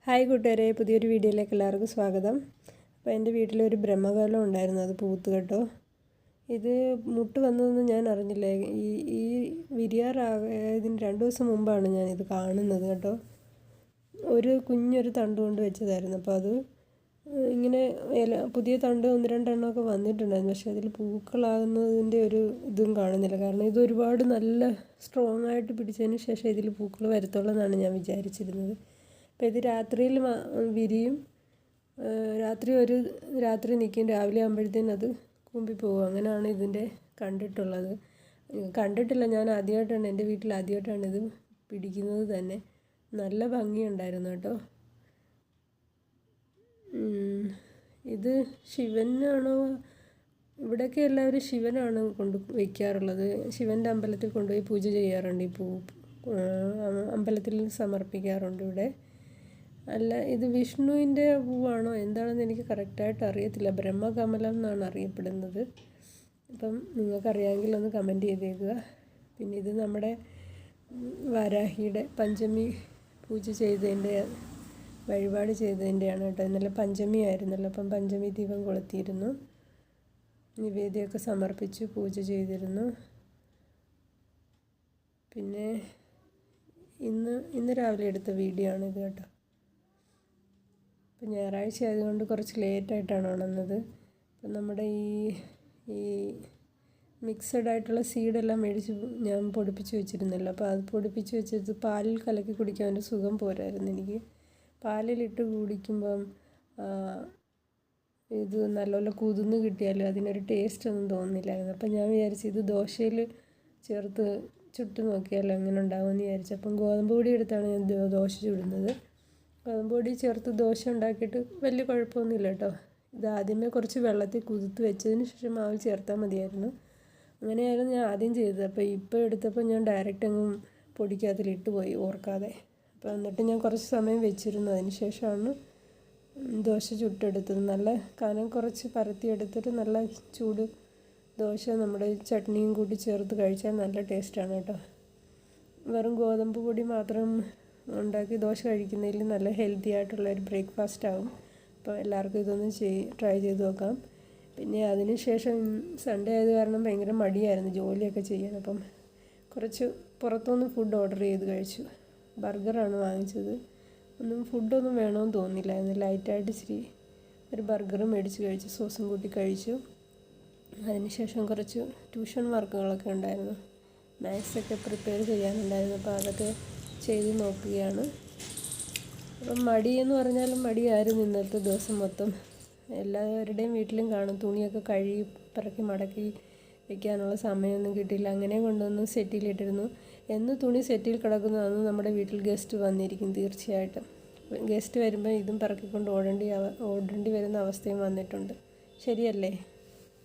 Hi കൂട്ടുകാരെ, പുതിയൊരു വീഡിയോയിലേക്ക് എല്ലാവർക്കും സ്വാഗതം. അപ്പോൾ എൻ്റെ വീട്ടിലൊരു ബ്രഹ്മകമലം ഉണ്ടായിരുന്നു, അത് പൂത്ത് കേട്ടോ. ഇത് മുട്ട് വന്നതെന്ന് ഞാൻ അറിഞ്ഞില്ല. ഈ വിരിയാറായതിന് 2 ദിവസം മുമ്പാണ് ഞാനിത് കാണുന്നത് കേട്ടോ. കുഞ്ഞൊരു തണ്ട് കൊണ്ട് വെച്ചതായിരുന്നു. അപ്പോൾ അത് ഇങ്ങനെ പുതിയ തണ്ട് 1-2 എണ്ണമൊക്കെ വന്നിട്ടുണ്ടായിരുന്നു. പക്ഷേ അതിൽ പൂക്കളാകുന്നതിൻ്റെ ഒരു ഇതും കാണുന്നില്ല. കാരണം ഇത് ഒരുപാട് നല്ല സ്ട്രോങ് ആയിട്ട് പിടിച്ചതിന് ശേഷം ഇതിൽ പൂക്കൾ വരത്തുള്ളൂ എന്നാണ് ഞാൻ വിചാരിച്ചിരുന്നത്. അപ്പോൾ ഇത് രാത്രിയിൽ വിരിയും, രാത്രി നിൽക്കും, രാവിലെ ആകുമ്പോഴത്തേനും അത് കൂമ്പിപ്പോകും. അങ്ങനെയാണ് ഇതിൻ്റെ കണ്ടിട്ടില്ല. ഞാൻ ആദ്യമായിട്ടാണ്, എൻ്റെ വീട്ടിൽ ആദ്യമായിട്ടാണ് ഇത് പിടിക്കുന്നത് തന്നെ. നല്ല ഭംഗിയുണ്ടായിരുന്നു കേട്ടോ. ഇത് ശിവനാണോ? ഇവിടെയൊക്കെ എല്ലാവരും ശിവനാണ് വയ്ക്കാറുള്ളത്. ശിവൻ്റെ അമ്പലത്തിൽ കൊണ്ടുപോയി പൂജ ചെയ്യാറുണ്ട്. ഈ പൂ അമ്പലത്തിൽ സമർപ്പിക്കാറുണ്ട് ഇവിടെ. അല്ല, ഇത് വിഷ്ണുവിൻ്റെ പൂവാണോ എന്താണെന്ന് എനിക്ക് കറക്റ്റായിട്ട് അറിയത്തില്ല. ബ്രഹ്മകമലം എന്നാണ് അറിയപ്പെടുന്നത്. അപ്പം നിങ്ങൾക്കറിയാമെങ്കിൽ ഒന്ന് കമൻറ്റ് ചെയ്തേക്കുക. പിന്നെ ഇത് നമ്മുടെ വാരാഹിയുടെ പഞ്ചമി പൂജ ചെയ്തതിൻ്റെ, വഴിപാട് ചെയ്തതിൻ്റെയാണ് കേട്ടോ. ഇന്നലെ പഞ്ചമി ആയിരുന്നല്ലോ, അപ്പം പഞ്ചമി ദീപം കൊളുത്തിയിരുന്നു, നിവേദ്യമൊക്കെ സമർപ്പിച്ച് പൂജ ചെയ്തിരുന്നു. പിന്നെ ഇന്ന് രാവിലെ എടുത്ത വീഡിയോ ആണ് ഇത് കേട്ടോ. ഇപ്പം ഞായറാഴ്ച ആയതുകൊണ്ട് കുറച്ച് ലേറ്റായിട്ടാണ് ഉണർന്നത്. അപ്പം നമ്മുടെ ഈ മിക്സഡ് ആയിട്ടുള്ള സീഡെല്ലാം മേടിച്ച് ഞാൻ പൊടിപ്പിച്ച് വെച്ചിരുന്നല്ലോ. അപ്പോൾ അത് പൊടിപ്പിച്ച് വെച്ചിട്ട് പാലിൽ കലക്കി കുടിക്കാൻ ഒരു സുഖം പോരായിരുന്നു എനിക്ക്. പാലിലിട്ട് കുടിക്കുമ്പം ഇത് നല്ലപോലെ കുതിർന്ന് കിട്ടിയാലും അതിനൊരു ടേസ്റ്റ് ഒന്നും തോന്നുന്നില്ലായിരുന്നു. അപ്പം ഞാൻ വിചാരിച്ചു ഇത് ദോശയിൽ ചേർത്ത് ചുട്ട് നോക്കിയാലോ എങ്ങനെ ഉണ്ടാകുമെന്ന് വിചാരിച്ചു. അപ്പം ഗോതമ്പ് പൊടി എടുത്താണ് ഞാൻ ദോശ ചുടുന്നത്. ഗോതമ്പ് പൊടി ചേർത്ത് ദോശ ഉണ്ടാക്കിയിട്ട് വലിയ കുഴപ്പമൊന്നുമില്ല കേട്ടോ. ഇത് ആദ്യമേ കുറച്ച് വെള്ളത്തിൽ കുതിർത്ത് വെച്ചതിന് ശേഷം മാവിൽ ചേർത്താൽ മതിയായിരുന്നു. അങ്ങനെയായിരുന്നു ഞാൻ ആദ്യം ചെയ്തത്. അപ്പോൾ ഇപ്പോൾ എടുത്തപ്പോൾ ഞാൻ ഡയറക്റ്റ് അങ്ങ് പൊടിക്കകത്തിലിട്ട് പോയി ഓർക്കാതെ. അപ്പോൾ എന്നിട്ട് ഞാൻ കുറച്ച് സമയം വെച്ചിരുന്നു. അതിന് ശേഷമാണ് ദോശ ചുട്ടെടുത്തത്. നല്ല കനം കുറച്ച് പരത്തിയെടുത്തിട്ട് നല്ല ചൂട് ദോശ നമ്മുടെ ചട്നിയും കൂട്ടി ചേർത്ത് കഴിച്ചാൽ നല്ല ടേസ്റ്റാണ് കേട്ടോ. വെറും ഗോതമ്പ് പൊടി മാത്രം ഉണ്ടാക്കി ദോശ കഴിക്കുന്നതിൽ നല്ല ഹെൽത്തി ആയിട്ടുള്ളൊരു ബ്രേക്ക്ഫാസ്റ്റ് ആവും. അപ്പോൾ എല്ലാവർക്കും ഇതൊന്ന് ട്രൈ ചെയ്ത് നോക്കാം. പിന്നെ അതിന് ശേഷം സൺഡേ ആയത് കാരണം ഭയങ്കര മടിയായിരുന്നു ജോലിയൊക്കെ ചെയ്യാൻ. അപ്പം കുറച്ച് പുറത്തുനിന്ന് ഫുഡ് ഓർഡർ ചെയ്ത് കഴിച്ചു. ബർഗറാണ് വാങ്ങിച്ചത്. ഫുഡൊന്നും വേണമെന്ന് തോന്നിയില്ലായിരുന്നു. ലൈറ്റായിട്ട് ഇച്ചിരി ഒരു ബർഗർ മേടിച്ച് കഴിച്ചു, സോസും കൂട്ടി കഴിച്ചു. അതിനുശേഷം കുറച്ച് ട്യൂഷൻ വർക്കുകളൊക്കെ ഉണ്ടായിരുന്നു, മാത്സൊക്കെ പ്രിപ്പയർ ചെയ്യാനുണ്ടായിരുന്നു. അപ്പോൾ അതൊക്കെ ചെയ്ത് നോക്കുകയാണ്. അപ്പം മടിയെന്ന് പറഞ്ഞാലും മടിയായിരുന്നു ഇന്നത്തെ ദിവസം മൊത്തം. എല്ലാവരുടെയും വീട്ടിലും കാണും, തുണിയൊക്കെ കഴുകി പിറക്കി മടക്കി വയ്ക്കാനുള്ള സമയമൊന്നും കിട്ടിയില്ല. അങ്ങനെ കൊണ്ടുവന്ന് സെറ്റിലിട്ടിരുന്നു. എന്ന് തുണി സെറ്റിൽ കിടക്കുന്നു അന്ന് നമ്മുടെ വീട്ടിൽ ഗസ്റ്റ് വന്നിരിക്കും തീർച്ചയായിട്ടും. ഗസ്റ്റ് വരുമ്പോൾ ഇതും പിറക്കിക്കൊണ്ട് ഓടേണ്ടി വരുന്ന അവസ്ഥയും വന്നിട്ടുണ്ട്. ശരിയല്ലേ?